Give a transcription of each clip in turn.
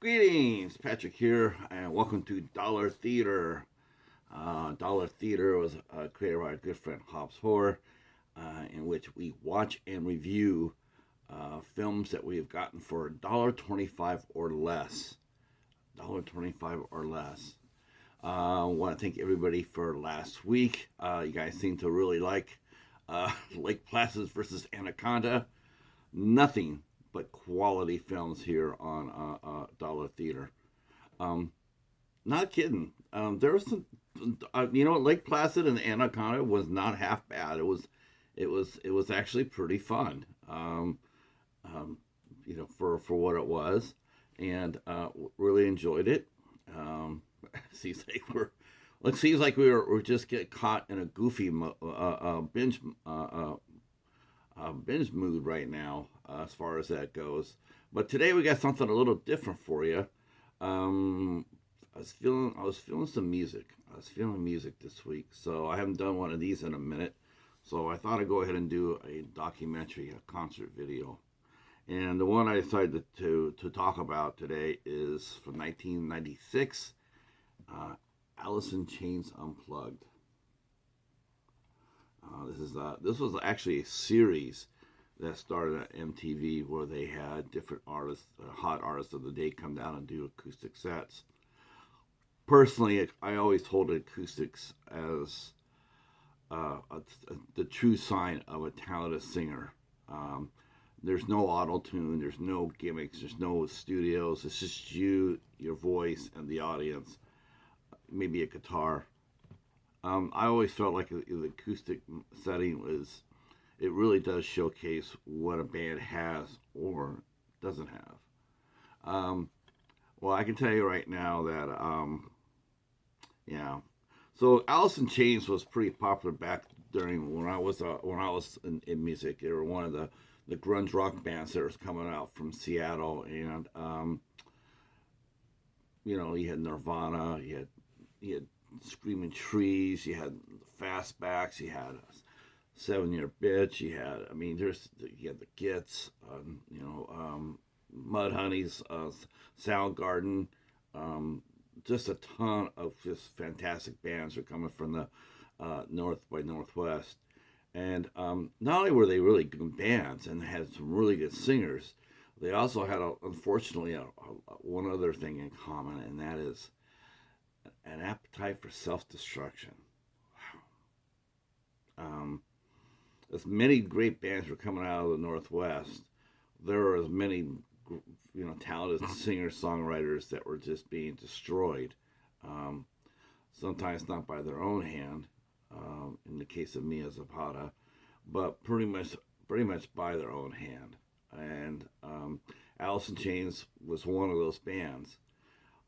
Greetings, Patrick here, and welcome to Dollar Theater. Dollar Theater was created by our good friend Hobbs Horror, in which we watch and review films that we have gotten for $1.25 or less. $1.25 or less. I want to thank everybody for last week. You guys seem to really like Lake Placid versus Anaconda. Nothing but quality films here on Dollar Theater. Um, Not kidding. There was some, Lake Placid and Anaconda was not half bad. It was actually pretty fun. Um, for what it was, and really enjoyed it. Um, seems like we're just get caught in a goofy binge mood right now, as far as that goes. But today we got something a little different for you. Um, I was feeling some music. I was feeling music this week, so I haven't done one of these in a minute. So I thought I'd go ahead and do a documentary, a concert video. And the one I decided to talk about today is from 1996, uh, Alice in Chains Unplugged. This was actually a series that started at MTV where they had different artists, hot artists of the day, come down and do acoustic sets. Personally, I always hold acoustics as the true sign of a talented singer. Um, there's no auto tune, there's no gimmicks, there's no studios. It's just you, your voice, and the audience. Maybe a guitar. I always felt like the acoustic setting it really does showcase what a band has or doesn't have. Um, well, I can tell you right now that, yeah. So Alice in Chains was pretty popular back during when I was in music. They were one of the grunge rock bands that was coming out from Seattle, and you had Nirvana, you had Screaming Trees, you had Fastbacks, you had 7 Year Bitch, you had the Gits, Mudhoney's, Soundgarden, just a ton of just fantastic bands are coming from the North by Northwest. And not only were they really good bands and had some really good singers, they also had, unfortunately, one other thing in common, and that is an appetite for self-destruction. Um, as many great bands were coming out of the Northwest, there were as many, talented singer-songwriters that were just being destroyed. Um, Sometimes not by their own hand, in the case of Mia Zapata, but pretty much by their own hand. And Alice in Chains was one of those bands.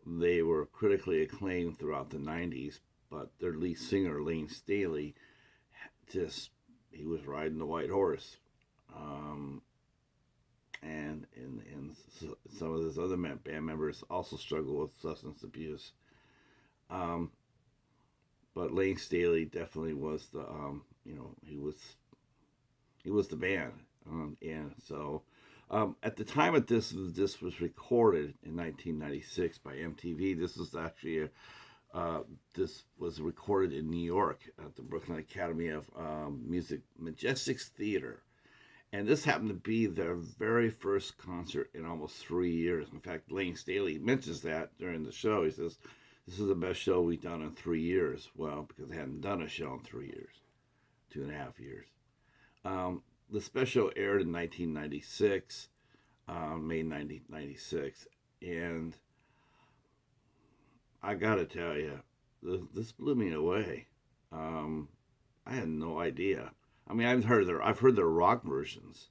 They were critically acclaimed throughout the 90s, but their lead singer, Lane Staley, just he was riding the white horse. Um, and some of his other band members also struggle with substance abuse. Um, but Lane Staley definitely was he was the band. And so at the time of this was recorded in 1996 by MTV. This was recorded in New York at the Brooklyn Academy of Music Majestics Theater. And this happened to be their very first concert in almost 3 years. In fact, Lane Staley mentions that during the show. He says, "This is the best show we've done in 3 years." Well, because they hadn't done a show in 3 years, 2.5 years. The special aired in 1996, May 1996. And I gotta tell you, this blew me away. Um, I had no idea. I've heard their rock versions.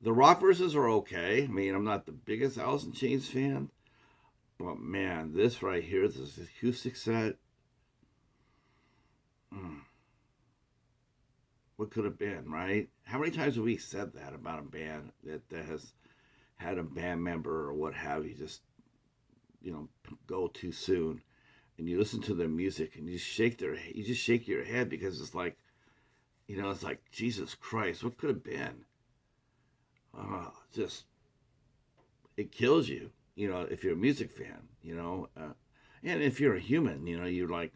The rock versions are okay. I'm not the biggest Alice in Chains fan, but man, this right here, this acoustic set, mm, what could have been, right? How many times have we said that about a band that has had a band member or what have you just, you know, go too soon? And you listen to their music and you just shake your head because it's like, it's like, Jesus Christ, what could have been? Just, it kills you. if you're a music fan, and if you're a human, you're like,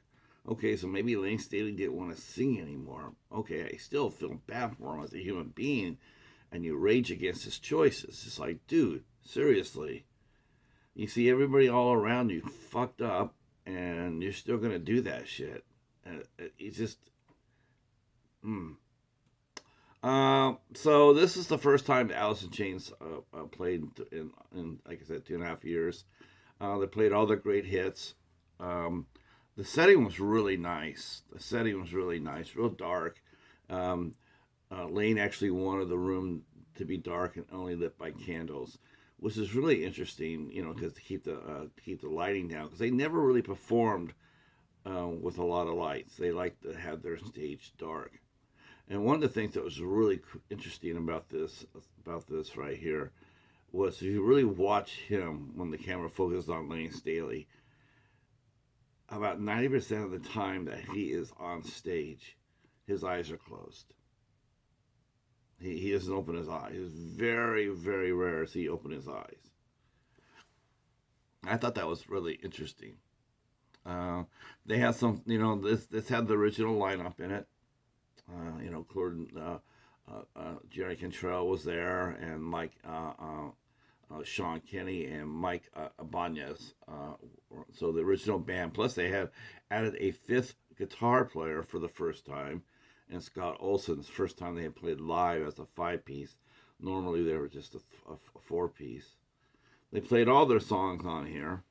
okay, so maybe Lane Staley didn't want to sing anymore. Okay, I still feel bad for him as a human being, and you rage against his choices. It's like, dude, seriously. You see everybody all around you fucked up, and you're still gonna do that shit. It's just, mm. So this is the first time the Alice in Chains played in, like I said, 2.5 years. They played all their great hits. The setting was really nice. Real dark. Lane actually wanted the room to be dark and only lit by candles, which is really interesting, because to keep the lighting down, because they never really performed with a lot of lights. They liked to have their stage dark. And one of the things that was really interesting about this right here was if you really watch him when the camera focuses on Lane Staley, about 90% of the time that he is on stage, his eyes are closed. He doesn't open his eyes. It's very, very rare to see he open his eyes. I thought that was really interesting. They had some, this had the original lineup in it. Jerry Cantrell was there, and Mike, Sean Kenny, and Mike Ibanez. So the original band. Plus, they had added a fifth guitar player for the first time, and Scott Olsen's first time they had played live as a 5-piece. Normally, they were just a 4-piece. They played all their songs on here.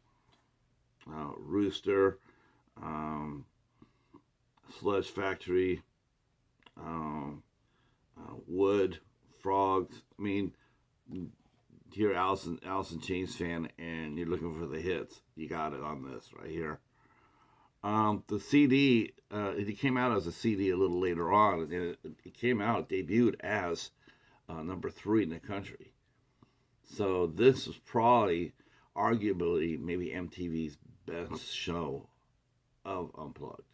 Rooster, Sledge Factory, Wood, Frogs. I mean, if you're Allison Chains fan and you're looking for the hits, you got it on this right here. The CD, it came out as a CD a little later on, and it came out, debuted as number 3 in the country. So this was probably, arguably, maybe MTV's best show of Unplugged.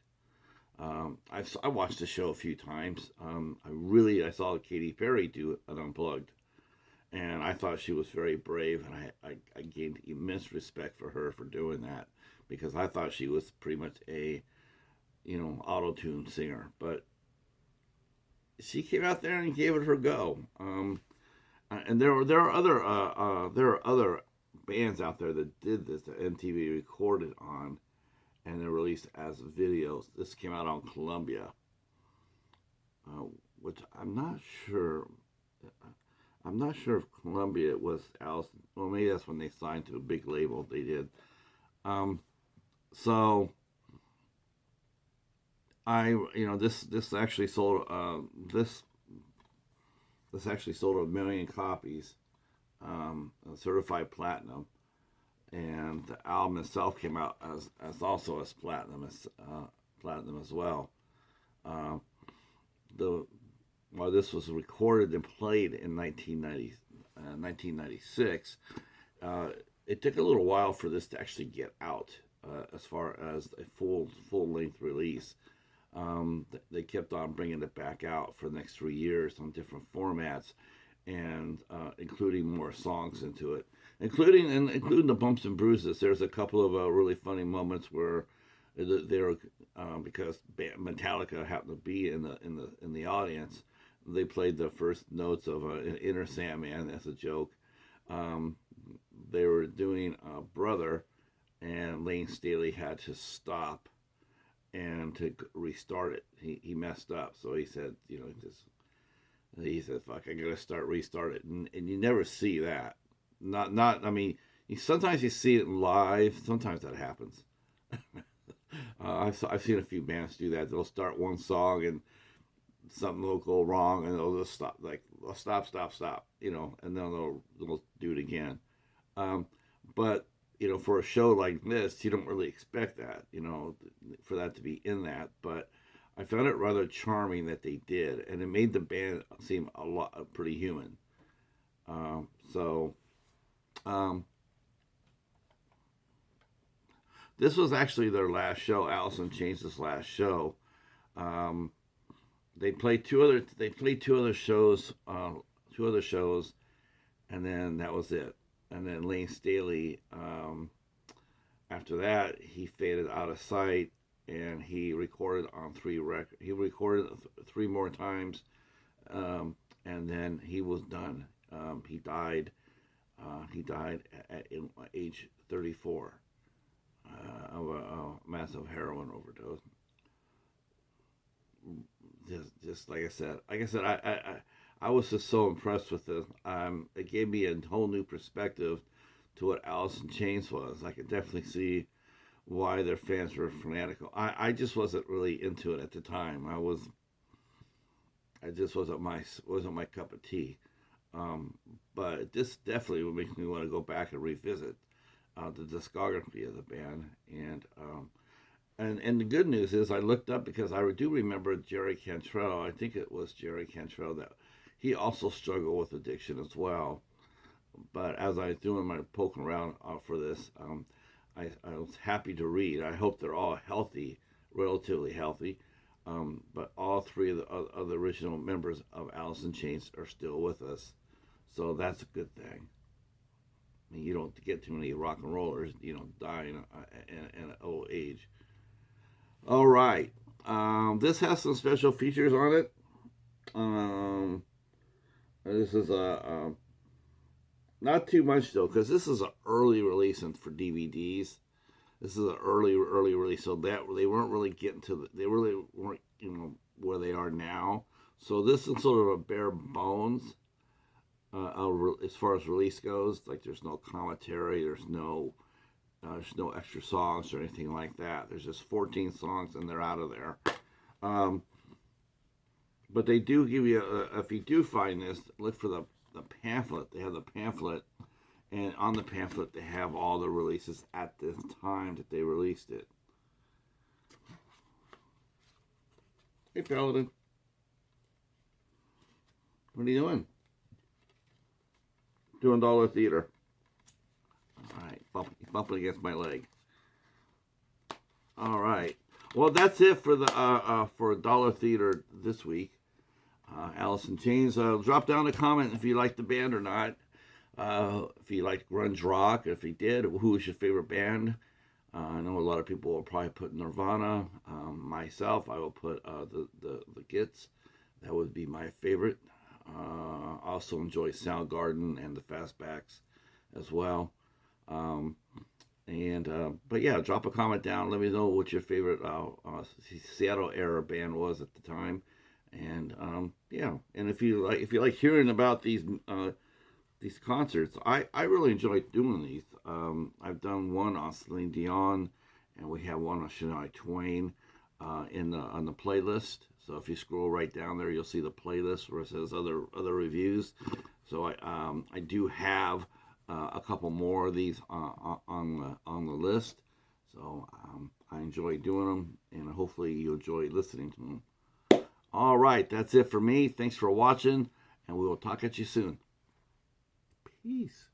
I watched the show a few times. I saw Katy Perry do an Unplugged, and I thought she was very brave, and I gained immense respect for her for doing that, because I thought she was pretty much a, auto-tune singer, but she came out there and gave it her go. And there are other bands out there that did this that MTV recorded on, and they're released as videos. This came out on Columbia, which I'm not sure. I'm not sure if Columbia was Alice. Well, maybe that's when they signed to a big label. They did. So this actually sold this actually sold 1 million copies, certified platinum, and the album itself came out as also as platinum as well. While this was recorded and played in 1996, it took a little while for this to actually get out as far as a full length release. They kept on bringing it back out for the next 3 years on different formats, and including more songs into it, including the bumps and bruises. There's a couple of really funny moments where they were because Metallica happened to be in the audience. They played the first notes of Inner Sandman as a joke. They were doing Brother, and Lane Staley had to stop and to restart it. He messed up, so he said, he said, "Fuck, I gotta restart it," and you never see that. I mean, sometimes you see it live. Sometimes that happens. I've seen a few bands do that. They'll start one song and something will go wrong, and they'll just stop, like, stop, and then they'll do it again. But for a show like this, you don't really expect that, for that to be in that. But I found it rather charming that they did, and it made the band seem pretty human. This was actually their last show. Allison Chains' last show. They played two other shows, and then that was it. and then Lane Staley. After that, he faded out of sight, and he recorded on three records. He recorded three more times, and then he was done. He died. He died at age 34 of a massive heroin overdose. Just like I said, I was just so impressed with this. It gave me a whole new perspective to what Alice in Chains was. I could definitely see why their fans were fanatical. I just wasn't really into it at the time. I just wasn't my cup of tea. But this definitely would make me want to go back and revisit the discography of the band. And the good news is I looked up because I do remember Jerry Cantrell. I think it was Jerry Cantrell that he also struggled with addiction as well. But as I was doing my poking around for this, I was happy to read. I hope they're all healthy, relatively healthy. But all three of the original members of Alice in Chains are still with us. So that's a good thing. I mean, you don't get too many rock and rollers, die in an old age. All right. This has some special features on it. This is not too much though, because this is an early release for DVDs. This is an early release, so that they weren't really getting to they really weren't where they are now. So this is sort of a bare bones as far as release goes. Like there's no commentary, there's no extra songs or anything like that. There's just 14 songs and they're out of there. But they do give you if you do find this, look for the pamphlet. They have the pamphlet, and on the pamphlet they have all the releases at this time that they released it. Hey, Paladin. What are you doing? Doing dollar theater. All right, bumping against my leg. All right. Well, that's it for the for Dollar Theater this week. Alice in Chains. Drop down a comment if you like the band or not. If you like grunge rock, if you did, who is your favorite band? I know a lot of people will probably put Nirvana. Myself, I will put the Gits. That would be my favorite. I also enjoy Soundgarden and the Fastbacks as well. But yeah, drop a comment down. Let me know what your favorite Seattle era band was at the time. And and if you like hearing about these concerts, I really enjoy doing these. I've done one on Celine Dion, and we have one on Shania Twain on the playlist. So if you scroll right down there, you'll see the playlist where it says other reviews. So I do have a couple more of these on the list. So I enjoy doing them, and hopefully you enjoy listening to them. All right, that's it for me. Thanks for watching, and we will talk at you soon. Peace.